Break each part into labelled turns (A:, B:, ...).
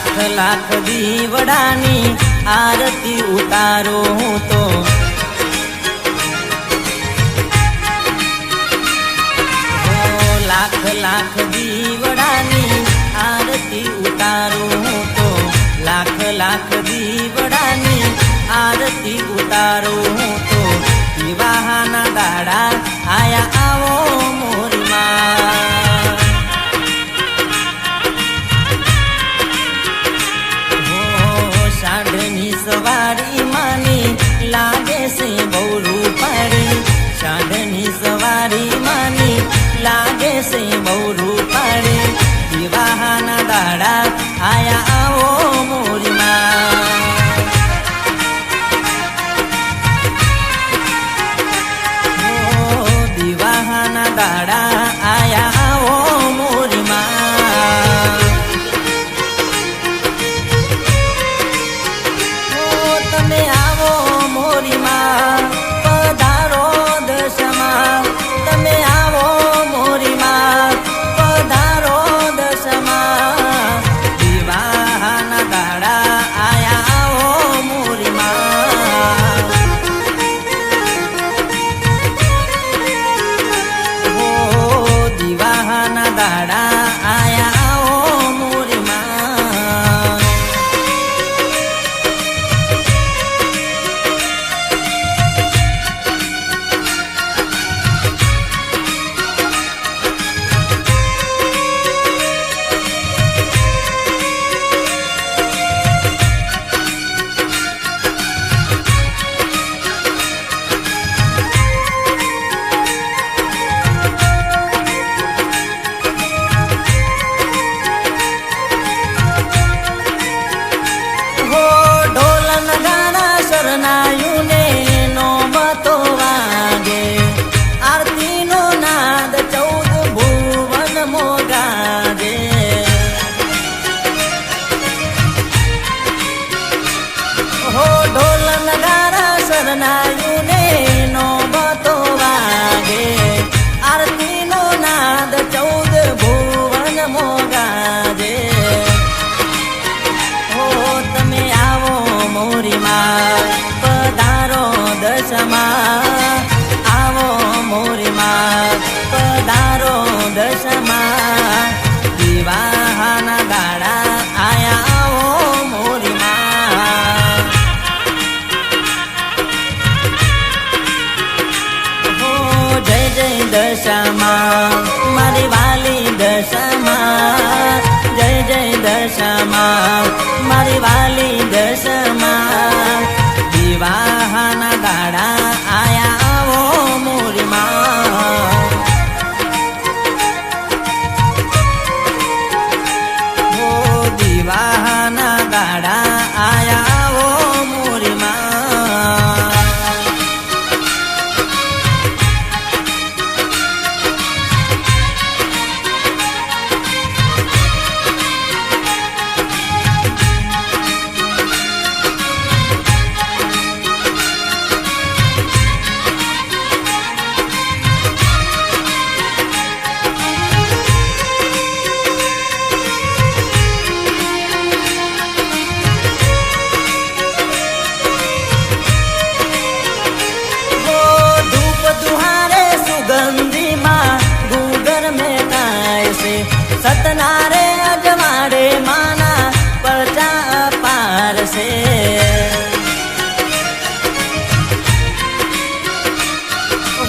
A: लाख लाख दीवडानी आरती उतारो हूँ तो लाख लाख दीवडानी आरती उतारो हूँ तो लाख लाख दीवडानी आरती उतारो हूँ तो विवाहना दाड़ा आया आवो मोरी माँ हो साढ़नी सवारी मानी लागे से बहुरू पाड़ी साढ़नी सवारी मानी लागे से बहुरू पाड़ी विवाहना दाड़ा आया आवो मोरी माँ विवाहना दाड़ा आया आवो मोरी माँ तमे आवो मोरी माँ पधारो दशमा तमे आवो मोरी माँ पधारो दशमा विवाहना दाड़ा आया आवो मोरी माँ विवाहना दाड़ा आया आवो मोरी माँ शरणायुने नौबतो वागे आरती नो नाद 14 भुवन मोगाजे हो ढोल नगारा शरणायुने नौबतो वागे आरती नो नाद 14 भुवन मोगाजे हो तमे आवो मोरी माँ पधारो दशमा आवो मोरी माँ पधारो दशमा विवाहना दाड़ा आया आवो मोरी माँ हो जय जय दशमा मारी वाली दशमा जय जय दशमा मारी वाली दशमा विवाहना दाड़ा आया आवो मोरी माँ हो विवाहना दाड़ा आया आवो मोरी माँ सतनारे अजवाड़े माना परचा पार से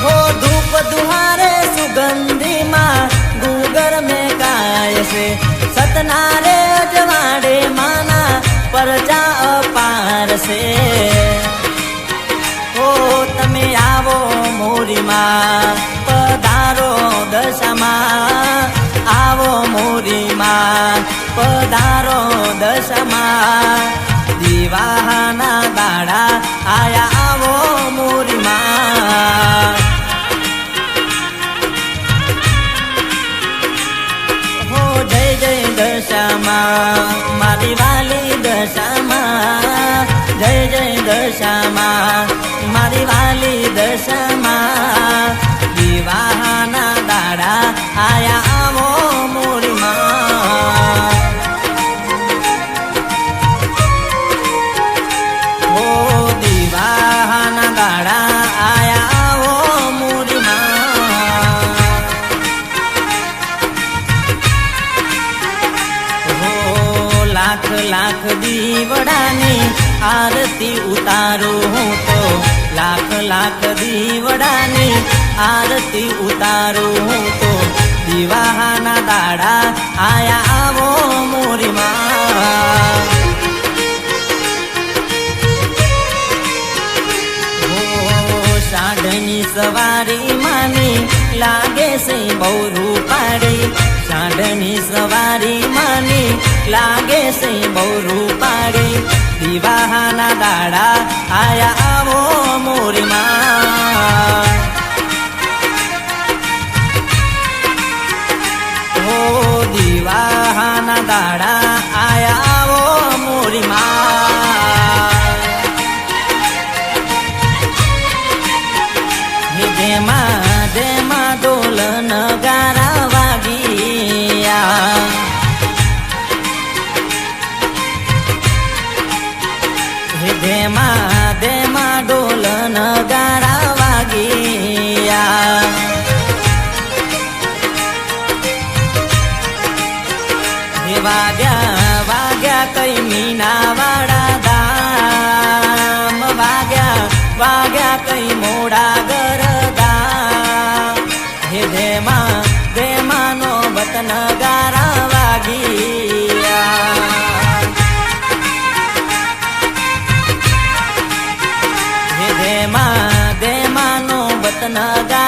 A: हो धूप दुहारे सुगंधी माँ गूगर में काय से सतनारे अजवाड़े माना परचा पार से हो तमे आवो मोरी माँ पधारो दशमा आवो मोरी माँ पधारो दशमा विवाहना दाड़ा आया आवो मोरी माँ हो जय जय दशमा मारी वाली दशमा जय जय दशमा मारी वाली दशमा विवाहना दाड़ा आया आवो मोरी माँ લાખ દીવડાની આરતી ઉતારું હું તો લાખ લાખ દીવડાની આરતી ઉતારું હું તો દિવાહાના દાડા આયા આવો મોરી માં સાંઢની સવારી માની લાગે છે બહુ રૂપાળી સાંઢની સવારી માની લાગે છે બહુ રૂપાળી દિવાહાના દાડા આયા આવો મોરી માં ઓ દિવાહાના દાડા આયા આવો મોરી માં દેમાં દેમાં ડોલ નગારા વાગિયા દેમાં દેમાં ડોલ નગારા વાગિયા વાગ્યા વાગ્યા કઈ મીના વાળા દામ વાગ્યા વાગ્યા કઈ મોડા ગરદા હે દેમાં દેમાનો બતન ગારા વાગિયા હે દેમાં દેમાનો બતન ગારા